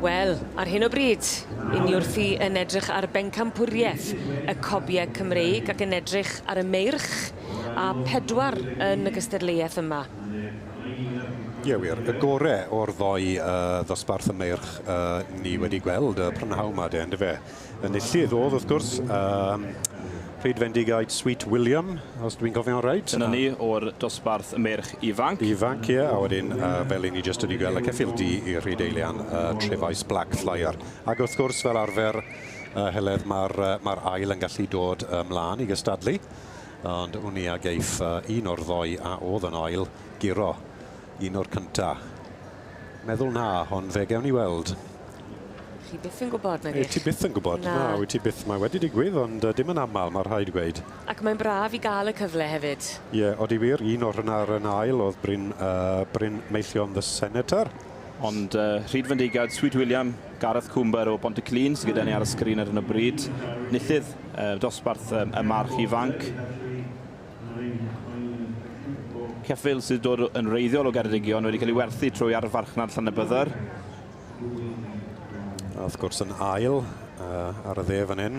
Wel, ar hyn o bryd, un wrthi yn edrych ar Pencampwriaeth, y Cobiau Cymreig, ac yn edrych ar y meirch a 4 yn y gystadleuaeth yma. Ie, wir. Y gorau o'r ddoi ddosbarth y meirch ni wedi gweld y prynhawn yma, de, ynddo fe. Yn illydd oedd, wrth gwrs, Pryd Fendigaid Sweet William, os dwi'n cofio'n rhaid. Dyna ni o'r dosbarth y merch ifanc. Ifanc, ie, a wedyn, fel i ni jyst wedi gweld, y ceffil di i'r Rhydeilian trefais Black Flyer. Ac wrth gwrs, fel arfer, Heledd, mae'r ail yn gallu dod ymlaen i gystadlu. Ond wn i ag eith un o'r ddoi a oedd yn ail giro. Un o'r cynta. Meddwl na, ond fe gewn ni weld. Chi byth yn gwybod, nag eich? Ti byth yn gwybod, na, wyt ti byth. Mae wedi digwydd, ond dim yn aml, mae'r rhaid gweud. Ac mae'n braf i gael y cyfle hefyd. Ie, oeddi wir, un o'r hynna'r yn ail oedd Bryn Meillion the Senator. Ond Rhyd Fendigaid, Sweet William, Gareth Cwmber o Pontyclun, sydd gyda ni ar y sgrin ar hyn o bryd. Nillydd dosbarth y march ifanc. Ceffil sydd dod yn reiddiol o Geredigion wedi cael ei werthu trwy arfarchnad Llanybyddyr. Wrth gwrs yn ail ar y dde fan hyn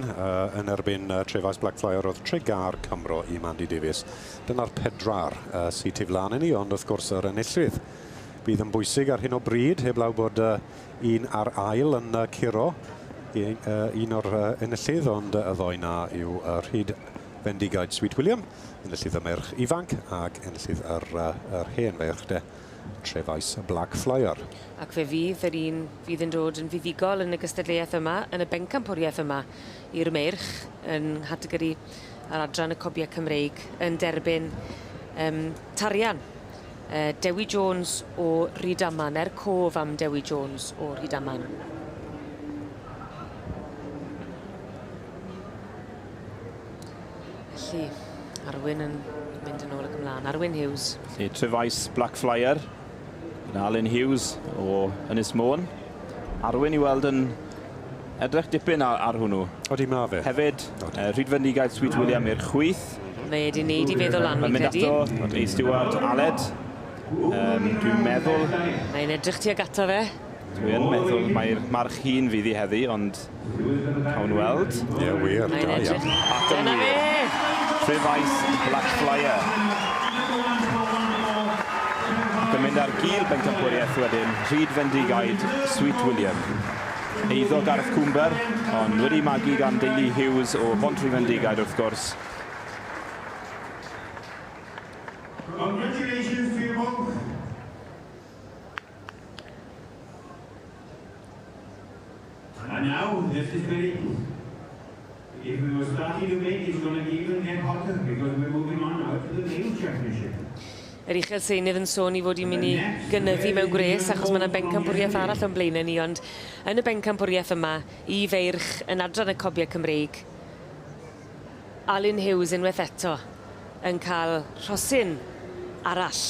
yn erbyn trefais Black Flyer oedd Tregar Cymro i Mandy Davies. Dyna'r 4 sy'n tu flaen i ni, ond wrth gwrs yr enillydd bydd yn bwysig ar hyn o bryd, heblaw bod un ar ail yn curo, un o'r enillydd, ond y ddoi na yw Rhyd Fendigaid Sweet William, enillydd y merch ifanc, ac enillydd yr hen ferch de, trefais Black Flyer. Ac fe fydd yr un fydd yn dod yn fuddigol yn y gystadleuaeth yma, yn y Pencampwriaeth yma, i'r merch yn categori ar adran y Cobiau Cymreig yn derbyn tarian. Dewi Jones o Rhydaman, cof am Dewi Jones o Rhydaman. Felly, Arwyn yn mynd yn ôl ac ymlaen. Arwyn Hughes. Felly, trefais Black Flyer. Alan Hughes o Ynys Môn. Arwyn i weld yn edrych dipyn ar hwnnw. Odi ma fe? Hefyd, Rhyd Fendigaid Sweet William i'r chwith. Mae wedi wneud i feddwl anwy credu. Mae'n mynd ato ei Stewart Aled. Dwi'n meddwl... Mae'n edrych tuag ato fe. Dwi'n meddwl mae'r march hun fydd i heddi, ond cawn weld. Ie, wir, da iawn. Dyna fe! Trefais Black Flyer. Ac yn mynd ar gil Pencampwriaeth wedyn, Rhyd Fendigaid Sweet William. Eiddo Gareth Cwmber, ond wedi magu gan Deulu Hughes o Bontry Fendigaid wrth gwrs. Congratulations to you both. And now, this is very... If we were starting to make, it's going to even get hotter because we're moving on now to the main championship. Yr uchel seinydd yn sôn i fod i'n mynd i gynyddu mewn gres achos mae yna Pencampwriaeth arall o'n blaenau ni, ond yn y Pencampwriaeth yma, i feirch yn adran y Cobiau Cymreig, Alan Hughes unwaith eto yn cael rhosyn arall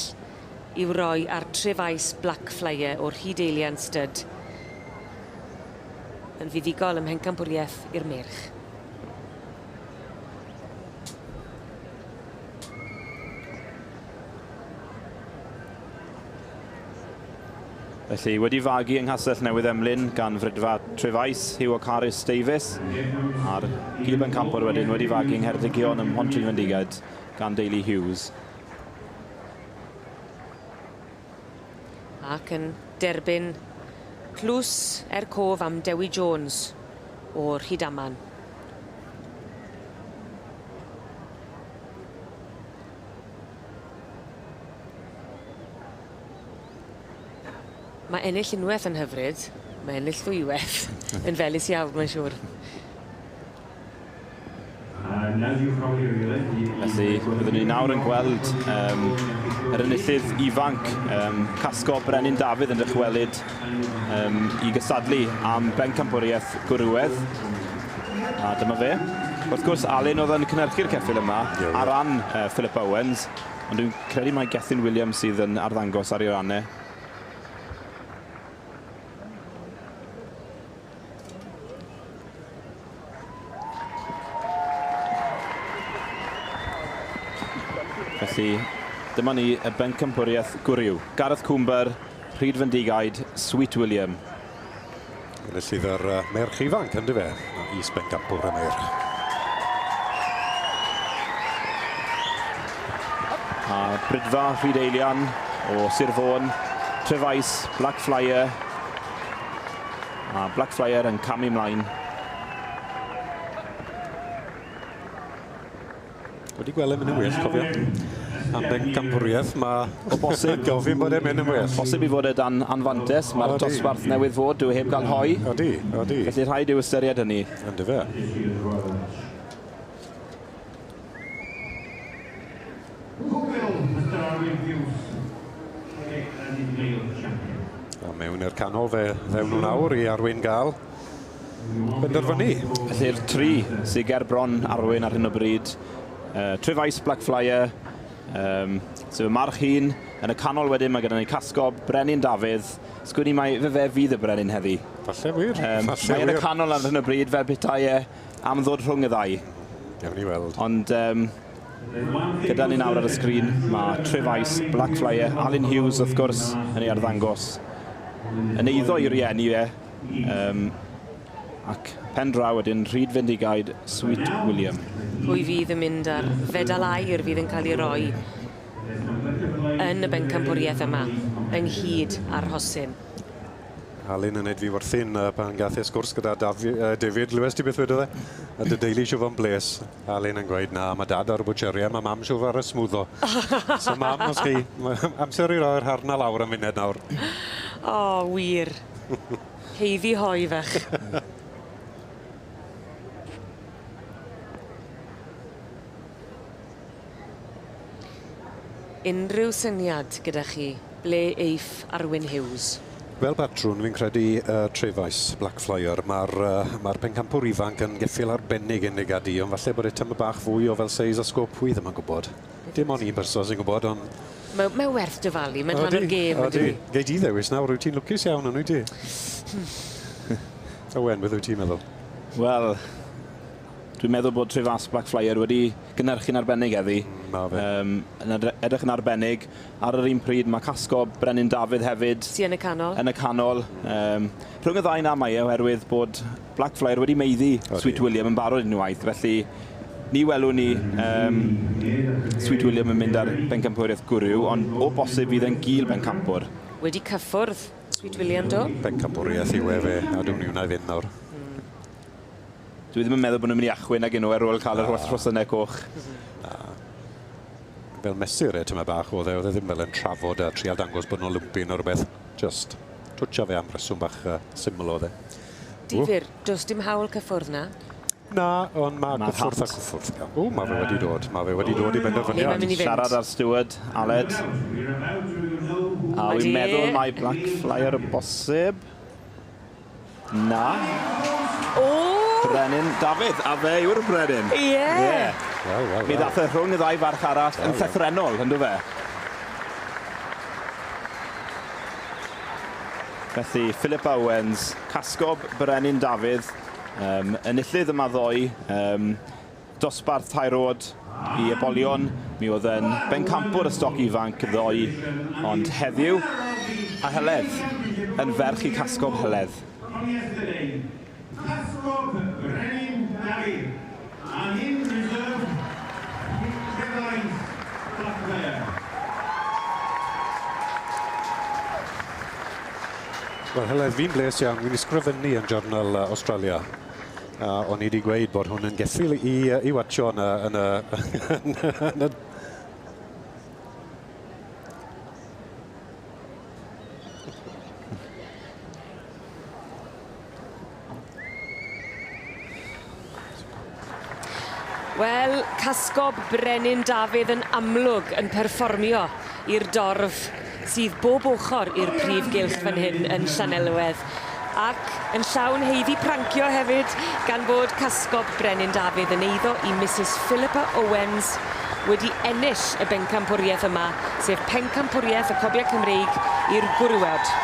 i'w roi ar trefais Black Flyer o'r Rhydeilian stud yn fuddigol ym Pencampwriaeth i'r merch. Felly wedi fagu yng Nghastell Newydd Emlyn gan frydfa trefais Hugh Carys Davies. A'r gil Pencampwr wedyn wedi fagu yng Ngheredigion ym Mhontry Fendigaid gan Deulu Hughes. Ac yn derbyn clws cof am Dewi Jones o Rhydaman. Mae ennill unwaith yn hyfryd, mae ennill ddwywaith yn felys iawn, mae'n siŵr. Felly, byddwn ni nawr yn gweld yr enillydd ifanc, Casgo Brenin Dafydd yn dychwelyd i gysadlu am Pencampwriaeth Gwrywedd. A dyma fe. Wrth gwrs, Alun oedd yn cynhyrchu'r ceffil yma ar ran Philip Owens, ond dwi'n credu mae Gethin Williams sydd yn arddangos ar ei rannau. Felly, Dyma ni y Pencampwriaeth Gwryw. Gareth Cwmber, Rhyd Fendigaid, Sweet William. Yna sydd yr merch ifanc, ynddo fe? Is Pencampwr y merch. A Brydfa Rhyd Eilian o Sir Fôn. Trefais, Black Flyer. A Black Flyer yn camu mlaen. Wedi gweld yn well, cofio. Am Pencampwriaeth, mae o bosib gofyn bod e'n mynd yn well. Bosib i fod e dan anfantes, mae'r dosbarth newydd fod, dwi heb gael hoi. Odi. Felly rhaid i'w ystyried hynny. Ynddo fe. A mewn i'r canol fe ddewn nhw nawr i Arwyn gael benderfynu. Felly'r tri sy'n ger bron Arwyn ar hyn o bryd. Trefais Black Flyer, sef y march hun. Yn y canol wedyn mae gyda ni Casgob, Brenin Dafydd. Sgwni mai fe fydd y Brenin heddi. Falle wir. Mae yn y canol ar hyn o bryd fel petai am ddod rhwng y ddau. Gewn ni weld. Ond gyda ni nawr ar y sgrin, mae Trefais, Black Flyer, Alun Hughes wrth gwrs yn ei arddangos. Yn eiddo i rieni fe. Ac pen draw wedyn Rhyd Fendigaid, Sweet William. Pwy fydd yn mynd ar fedal air fydd yn cael ei roi yn y Pencampwriaeth yma, ynghyd ar Hosyn. Alun yn edrych wrthyn pan gath ei sgwrs gyda David Lewis, ti beth wedodd e? A dy deulu siwf o'n bles. Alun yn gweud, na, mae dad ar y bwcheria, mae mam siwf ar y smwddo. So mam, os chi, amser i roi'r harna lawr am funed nawr. O, wir. Heiddi hoi fech. Unrhyw syniad gyda chi ble eiff Arwyn Hughes? Fel batrwn, fi'n credu Trefais, Black Flyer. Mae'r Pencampwr ifanc yn geffil arbennig yn ei gadi, ond falle bod e tyma bach fwy o fel seis a sgop, pwy ddim yn gwybod. Dim ond un person sy'n gwybod, ond... Mae werth dyfalu, mae'n rhan o'r gêm. Gei di ddewis nawr, wyt ti'n lwcus iawn yn wyt ti? Owen, beth wyt ti'n meddwl? Wel, dwi'n meddwl bod Trefais Black Flyer wedi gynnyrchu'n arbennig heddi. Yn edrych yn arbennig. Ar yr un pryd mae Casgob, Brenin Dafydd hefyd. Sy yn y canol. Yn y canol. Rhwng y ddau na mae oherwydd bod Black Flyer wedi meiddi Sweet William yn barod unwaith. Felly ni welwn ni Sweet William yn mynd ar Pencampwriaeth Gwryw, ond o bosib fydd yn gil Pencampwr. Wedi cyffwrdd Sweet William do? Pencampwriaeth i wefe, a dwi'n ni wna i fynd nawr. Dwi ddim yn meddwl bod nhw'n mynd i achwyn ag enw ar ôl cael yr rhosynau coch. Fel mesur tyma bach oedd e ddim fel yn trafod a trial dangos bod nhw'n lwmpin o rhywbeth. Just twtio fe am reswm bach syml oedd e. Difyr, does dim hawl cyffwrdd na? Na, ond mae cyffwrdd a cyffwrdd. O, mae fe wedi dod. Mae fe wedi dod i benderfyniad. Siarad ar steward, Aled. A wy'n meddwl mae Black Flyer y bosib. Na. O! Brenin Dafydd, a fe yw'r Brenin. Ie! Mi ddath e rhwng y ddau farch arall yn llethrennol, ynddo fe? Felly, Philip Owens, Casgob, Brenin Dafydd, enillydd yma ddoi, dosbarth tairod i ebolion. Mi oedd yn Pencampwr y stoc ifanc ddoi, ond heddiw a Heledd, yn ferch i Casgob Heledd. Casgob, Brenin Dafydd, a hyn reserve Trefais, Black Flyer. Wel, Heledd, fi'n bles iawn. Fi'n ysgrifennu yn Journal Australia. O'n i wedi gweud bod hwn yn geffil i watcho yn y... Wel, Casgob, Brenin Dafydd yn amlwg yn perfformio i'r dorf sydd bob ochr i'r prif gylch fan hyn yn Llanelwedd. Ac yn llawn heiddi prancio hefyd gan bod Casgob, Brenin Dafydd yn eiddo i Mrs Philippa Owens wedi ennill y Pencampwriaeth yma, sef Pencampwriaeth y Cobiau Cymreig i'r Gwrywod.